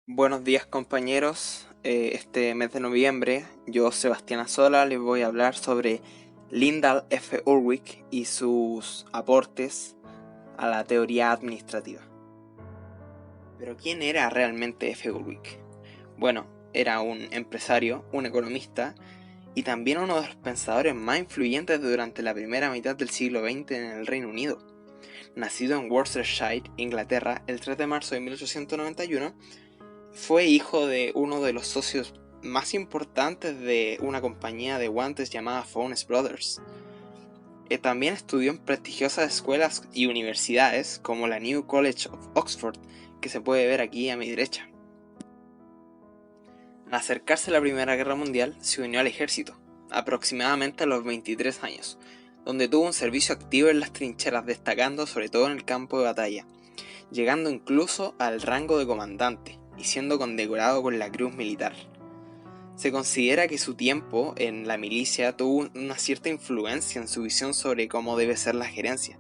Buenos días compañeros, este mes de noviembre yo, Sebastián Azola, les voy a hablar sobre Lyndall F. Urwick y sus aportes a la teoría administrativa. Pero ¿quién era realmente F. Urwick? Bueno, era un empresario, un economista y también uno de los pensadores más influyentes durante la primera mitad del siglo XX en el Reino Unido. Nacido en Worcestershire, Inglaterra, el 3 de marzo de 1891, fue hijo de uno de los socios más importantes de una compañía de guantes llamada Fownes Brothers. También estudió en prestigiosas escuelas y universidades como la New College of Oxford, que se puede ver aquí a mi derecha. Al acercarse a la Primera Guerra Mundial, se unió al ejército, aproximadamente a los 23 años, donde tuvo un servicio activo en las trincheras, destacando sobre todo en el campo de batalla, llegando incluso al rango de comandante y siendo condecorado con la Cruz Militar. Se considera que su tiempo en la milicia tuvo una cierta influencia en su visión sobre cómo debe ser la gerencia.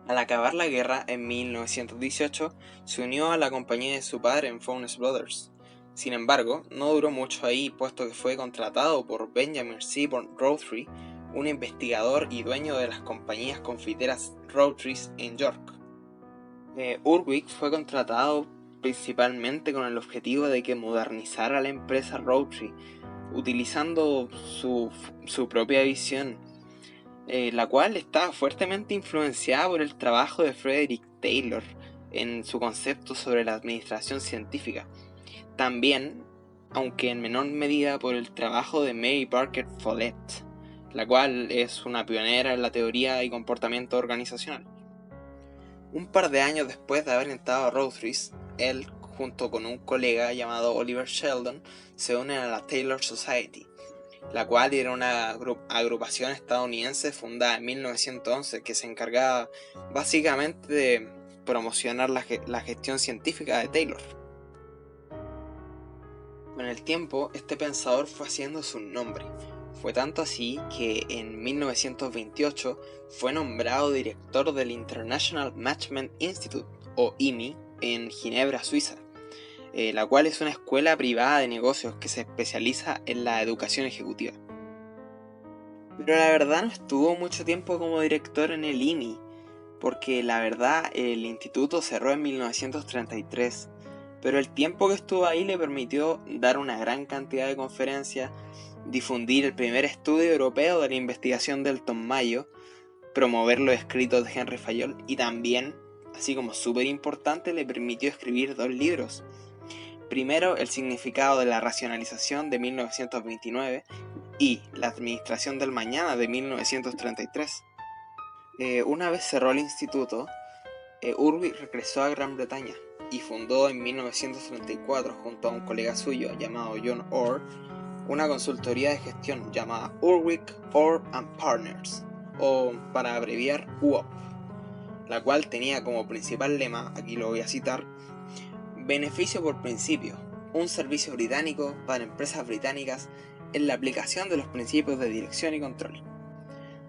Al acabar la guerra en 1918, se unió a la compañía de su padre en Fownes Brothers. Sin embargo, no duró mucho ahí, puesto que fue contratado por Benjamin Seaborn Rowthree, un investigador y dueño de las compañías confiteras Rowtree's en York. Urwick fue contratado principalmente con el objetivo de que modernizara la empresa Rowtree, utilizando su propia visión, la cual estaba fuertemente influenciada por el trabajo de Frederick Taylor en su concepto sobre la administración científica. También, aunque en menor medida, por el trabajo de Mary Parker Follett, la cual es una pionera en la teoría y comportamiento organizacional. Un par de años después de haber entrado a Rowtree's, él, junto con un colega llamado Oliver Sheldon, se unen a la Taylor Society, la cual era una agrupación estadounidense fundada en 1911 que se encargaba básicamente de promocionar la gestión científica de Taylor. Con el tiempo, este pensador fue haciendo su nombre. Fue tanto así que en 1928 fue nombrado director del International Management Institute, o IMI, en Ginebra, Suiza, la cual es una escuela privada de negocios que se especializa en la educación ejecutiva. Pero la verdad no estuvo mucho tiempo como director en el IMI, porque la verdad el instituto cerró en 1933, pero el tiempo que estuvo ahí le permitió dar una gran cantidad de conferencias, difundir el primer estudio europeo de la investigación de Elton Mayo, promover los escritos de Henry Fayol y también, así como súper importante, le permitió escribir 2 libros. Primero, El significado de la racionalización de 1929 y La administración del mañana de 1933. Una vez cerró el instituto, Urwick regresó a Gran Bretaña y fundó en 1934 junto a un colega suyo llamado John Orr una consultoría de gestión llamada Urwick, Orr and Partners, o para abreviar UOP, la cual tenía como principal lema, aquí lo voy a citar: beneficio por principio, un servicio británico para empresas británicas en la aplicación de los principios de dirección y control.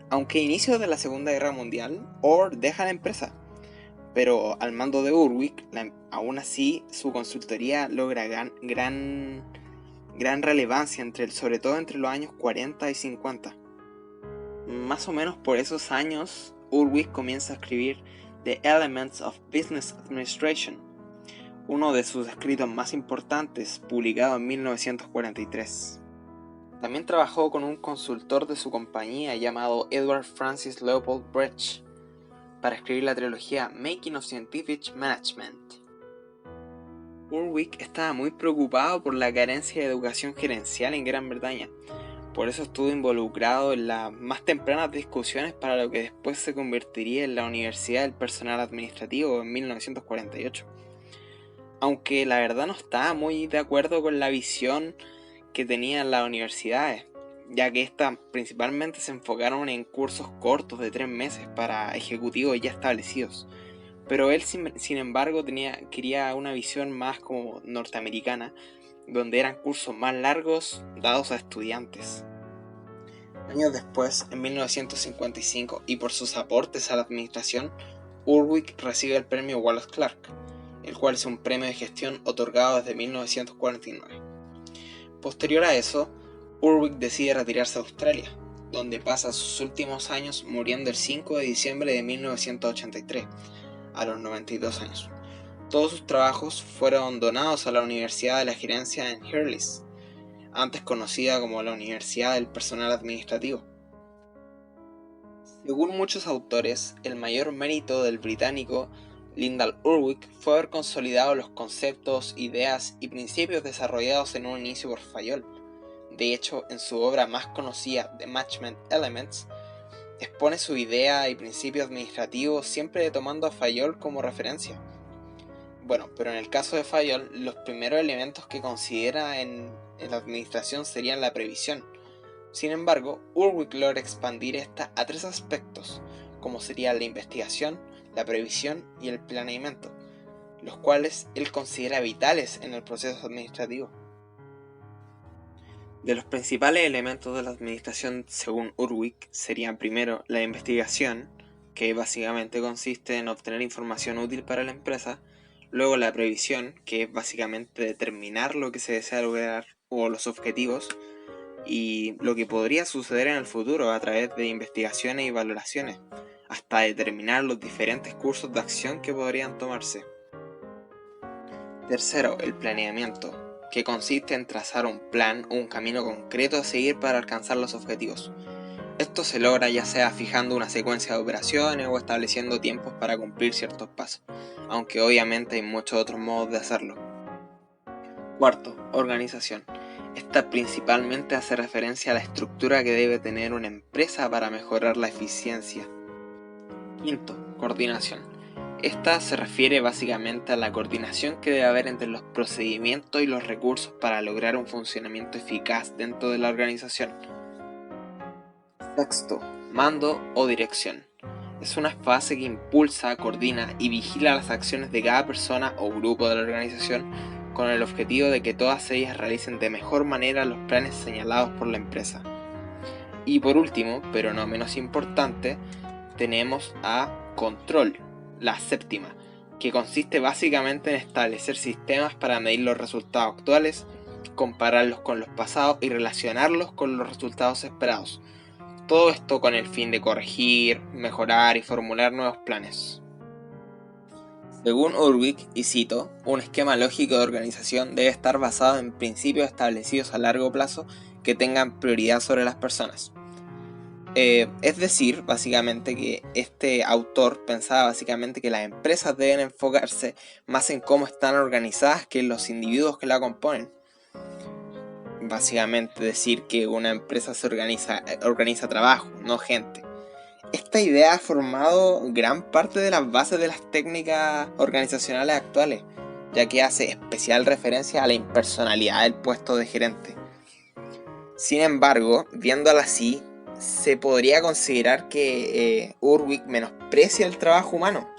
Aunque a inicios de la Segunda Guerra Mundial, Orr deja la empresa, pero al mando de Urwick, aún así su consultoría logra gran relevancia, sobre todo entre los años 40 y 50. Más o menos por esos años, Urwick comienza a escribir The Elements of Business Administration, uno de sus escritos más importantes, publicado en 1943. También trabajó con un consultor de su compañía llamado Edward Francis Leopold Brecht para escribir la trilogía Making of Scientific Management. Urwick estaba muy preocupado por la carencia de educación gerencial en Gran Bretaña, por eso estuvo involucrado en las más tempranas discusiones para lo que después se convertiría en la Universidad del Personal Administrativo en 1948. Aunque la verdad no estaba muy de acuerdo con la visión que tenían las universidades, ya que estas principalmente se enfocaron en cursos cortos de 3 meses para ejecutivos ya establecidos. Pero él, sin embargo, quería una visión más como norteamericana, donde eran cursos más largos dados a estudiantes. Años después, en 1955, y por sus aportes a la administración, Urwick recibe el premio Wallace Clark, el cual es un premio de gestión otorgado desde 1949. Posterior a eso, Urwick decide retirarse a Australia, donde pasa sus últimos años muriendo el 5 de diciembre de 1983, a los 92 años. Todos sus trabajos fueron donados a la Universidad de la Gerencia en Hurley, antes conocida como la Universidad del Personal Administrativo. Según muchos autores, el mayor mérito del británico Lyndall Urwick fue haber consolidado los conceptos, ideas y principios desarrollados en un inicio por Fayol. De hecho, en su obra más conocida, The Management Elements, expone su idea y principio administrativo siempre tomando a Fayol como referencia. Bueno, pero en el caso de Fayol, los primeros elementos que considera en la administración serían la previsión. Sin embargo, Urwick logra expandir esta a 3 aspectos, como sería la investigación, la previsión y el planeamiento, los cuales él considera vitales en el proceso administrativo. De los principales elementos de la administración, según Urwick, serían primero la investigación, que básicamente consiste en obtener información útil para la empresa, luego la previsión, que es básicamente determinar lo que se desea lograr o los objetivos, y lo que podría suceder en el futuro a través de investigaciones y valoraciones, hasta determinar los diferentes cursos de acción que podrían tomarse. Tercero, el planeamiento, que consiste en trazar un plan o un camino concreto a seguir para alcanzar los objetivos. Esto se logra ya sea fijando una secuencia de operaciones o estableciendo tiempos para cumplir ciertos pasos, aunque obviamente hay muchos otros modos de hacerlo. Cuarto, organización. Esta principalmente hace referencia a la estructura que debe tener una empresa para mejorar la eficiencia. Quinto, coordinación. Esta se refiere básicamente a la coordinación que debe haber entre los procedimientos y los recursos para lograr un funcionamiento eficaz dentro de la organización. Sexto, mando o dirección. Es una fase que impulsa, coordina y vigila las acciones de cada persona o grupo de la organización con el objetivo de que todas ellas realicen de mejor manera los planes señalados por la empresa. Y por último, pero no menos importante, tenemos a control, la séptima, que consiste básicamente en establecer sistemas para medir los resultados actuales, compararlos con los pasados y relacionarlos con los resultados esperados. Todo esto con el fin de corregir, mejorar y formular nuevos planes. Según Urwick, y cito, un esquema lógico de organización debe estar basado en principios establecidos a largo plazo que tengan prioridad sobre las personas. Es decir, básicamente que este autor pensaba básicamente que las empresas deben enfocarse más en cómo están organizadas que en los individuos que la componen. Básicamente decir que una empresa se organiza trabajo, no gente. Esta idea ha formado gran parte de las bases de las técnicas organizacionales actuales, ya que hace especial referencia a la impersonalidad del puesto de gerente. Sin embargo, viéndolo así, se podría considerar que Urwick menosprecia el trabajo humano.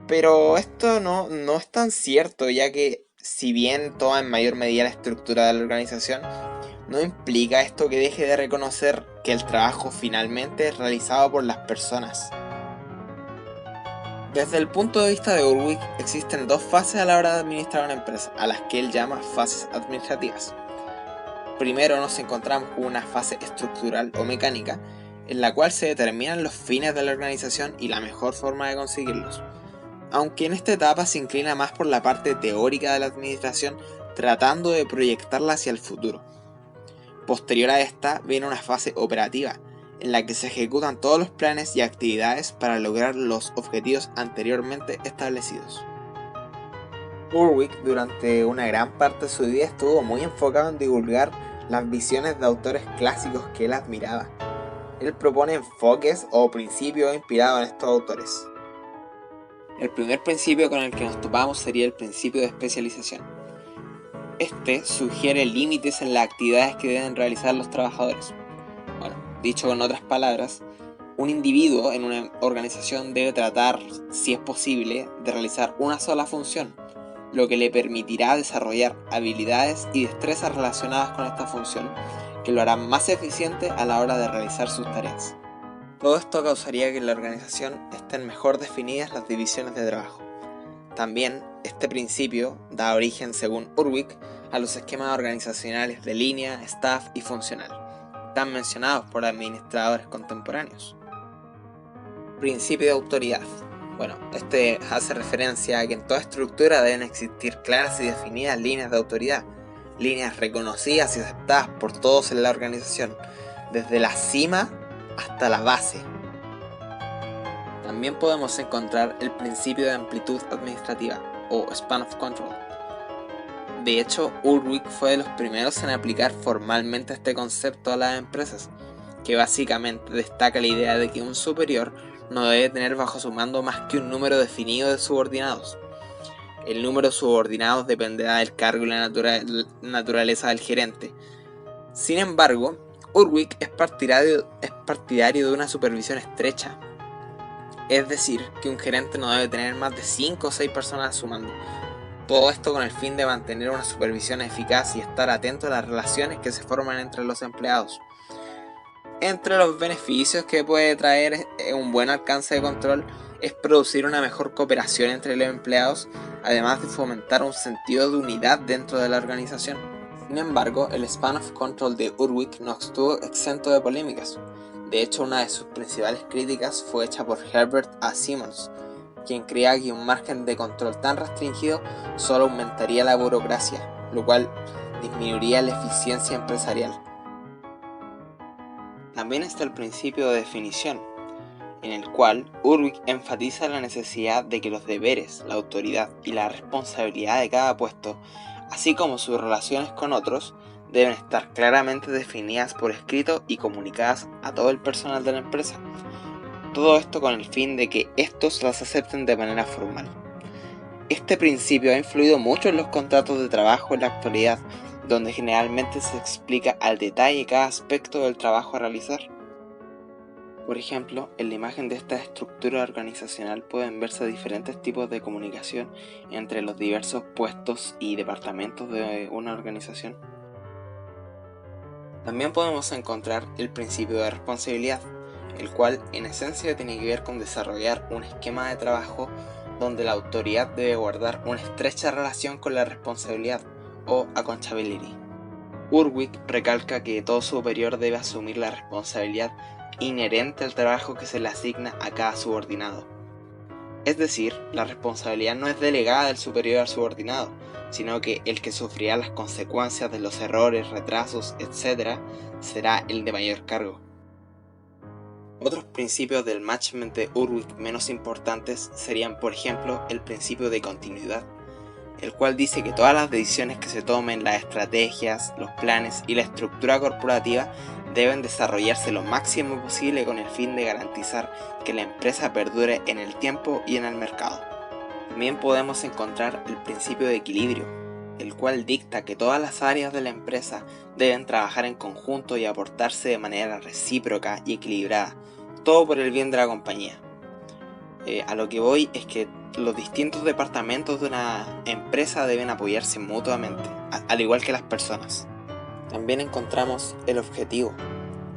Pero esto no es tan cierto, ya que si bien toma en mayor medida la estructura de la organización, no implica esto que deje de reconocer que el trabajo finalmente es realizado por las personas. Desde el punto de vista de Urwick, existen 2 fases a la hora de administrar una empresa, a las que él llama fases administrativas. Primero nos encontramos con una fase estructural o mecánica, en la cual se determinan los fines de la organización y la mejor forma de conseguirlos. Aunque en esta etapa se inclina más por la parte teórica de la administración, tratando de proyectarla hacia el futuro. Posterior a esta viene una fase operativa, en la que se ejecutan todos los planes y actividades para lograr los objetivos anteriormente establecidos. Urwick durante una gran parte de su vida estuvo muy enfocado en divulgar las visiones de autores clásicos que él admiraba. Él propone enfoques o principios inspirados en estos autores. El primer principio con el que nos topamos sería el principio de especialización. Este sugiere límites en las actividades que deben realizar los trabajadores. Bueno, dicho con otras palabras, un individuo en una organización debe tratar, si es posible, de realizar una sola función, lo que le permitirá desarrollar habilidades y destrezas relacionadas con esta función, que lo harán más eficiente a la hora de realizar sus tareas. Todo esto causaría que en la organización estén mejor definidas las divisiones de trabajo. También, este principio da origen, según Urwig, a los esquemas organizacionales de línea, staff y funcional, tan mencionados por administradores contemporáneos. Principio de autoridad. Bueno, este hace referencia a que en toda estructura deben existir claras y definidas líneas de autoridad, líneas reconocidas y aceptadas por todos en la organización, desde la cima hasta la base. También podemos encontrar el principio de amplitud administrativa, o span of control. De hecho, Urwig fue de los primeros en aplicar formalmente este concepto a las empresas, que básicamente destaca la idea de que un superior no debe tener bajo su mando más que un número definido de subordinados. El número de subordinados dependerá del cargo y la naturaleza del gerente. Sin embargo, Urwig es partidario de una supervisión estrecha, es decir, que un gerente no debe tener más de 5 o 6 personas a su mando. Todo esto con el fin de mantener una supervisión eficaz y estar atento a las relaciones que se forman entre los empleados. Entre los beneficios que puede traer un buen alcance de control es producir una mejor cooperación entre los empleados, además de fomentar un sentido de unidad dentro de la organización. Sin embargo, el span of control de Urwig no estuvo exento de polémicas. De hecho, una de sus principales críticas fue hecha por Herbert A. Simons, quien creía que un margen de control tan restringido solo aumentaría la burocracia, lo cual disminuiría la eficiencia empresarial. También está el principio de definición, en el cual Urwig enfatiza la necesidad de que los deberes, la autoridad y la responsabilidad de cada puesto, así como sus relaciones con otros, deben estar claramente definidas por escrito y comunicadas a todo el personal de la empresa. Todo esto con el fin de que estos las acepten de manera formal. Este principio ha influido mucho en los contratos de trabajo en la actualidad, donde generalmente se explica al detalle cada aspecto del trabajo a realizar. Por ejemplo, en la imagen de esta estructura organizacional pueden verse diferentes tipos de comunicación entre los diversos puestos y departamentos de una organización. También podemos encontrar el principio de responsabilidad, el cual en esencia tiene que ver con desarrollar un esquema de trabajo donde la autoridad debe guardar una estrecha relación con la responsabilidad, o accountability. Urwig recalca que todo superior debe asumir la responsabilidad inherente al trabajo que se le asigna a cada subordinado. Es decir, la responsabilidad no es delegada del superior al subordinado, sino que el que sufrirá las consecuencias de los errores, retrasos, etc. será el de mayor cargo. Otros principios del management de Urwig menos importantes serían, por ejemplo, el principio de continuidad, el cual dice que todas las decisiones que se tomen, las estrategias, los planes y la estructura corporativa deben desarrollarse lo máximo posible con el fin de garantizar que la empresa perdure en el tiempo y en el mercado. También podemos encontrar el principio de equilibrio, el cual dicta que todas las áreas de la empresa deben trabajar en conjunto y aportarse de manera recíproca y equilibrada, todo por el bien de la compañía. A lo que voy es que los distintos departamentos de una empresa deben apoyarse mutuamente, al igual que las personas. También encontramos el objetivo,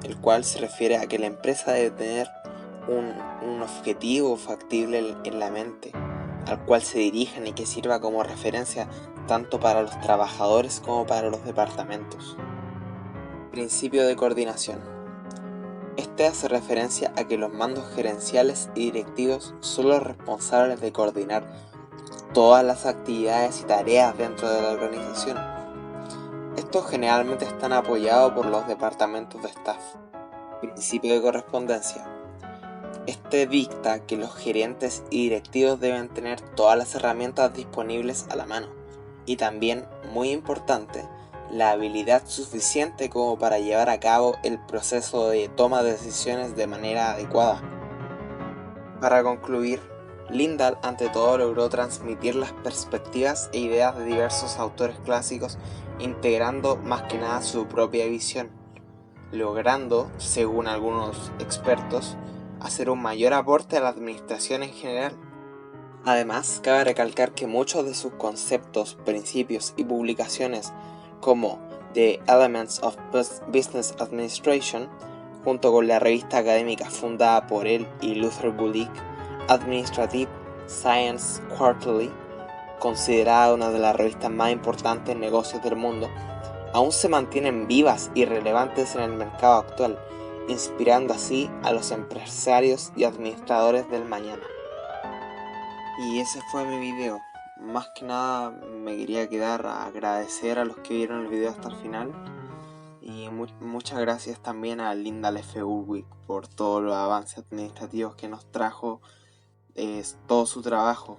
el cual se refiere a que la empresa debe tener un objetivo factible en la mente, al cual se dirijan y que sirva como referencia tanto para los trabajadores como para los departamentos. Principio de coordinación. Este hace referencia a que los mandos gerenciales y directivos son los responsables de coordinar todas las actividades y tareas dentro de la organización. Estos generalmente están apoyados por los departamentos de staff. Principio de correspondencia. Este dicta que los gerentes y directivos deben tener todas las herramientas disponibles a la mano y también, muy importante, la habilidad suficiente como para llevar a cabo el proceso de toma de decisiones de manera adecuada. Para concluir, Lindahl ante todo logró transmitir las perspectivas e ideas de diversos autores clásicos, integrando más que nada su propia visión, logrando, según algunos expertos, hacer un mayor aporte a la administración en general. Además, cabe recalcar que muchos de sus conceptos, principios y publicaciones, como The Elements of Business Administration, junto con la revista académica fundada por él y Luther Gulick, Administrative Science Quarterly, considerada una de las revistas más importantes en negocios del mundo, aún se mantienen vivas y relevantes en el mercado actual, inspirando así a los empresarios y administradores del mañana. Y ese fue mi video. Más que nada me quería quedar a agradecer a los que vieron el video hasta el final. Y muchas gracias también a Linda Lefe Ulrich por todos los avances administrativos que nos trajo todo su trabajo.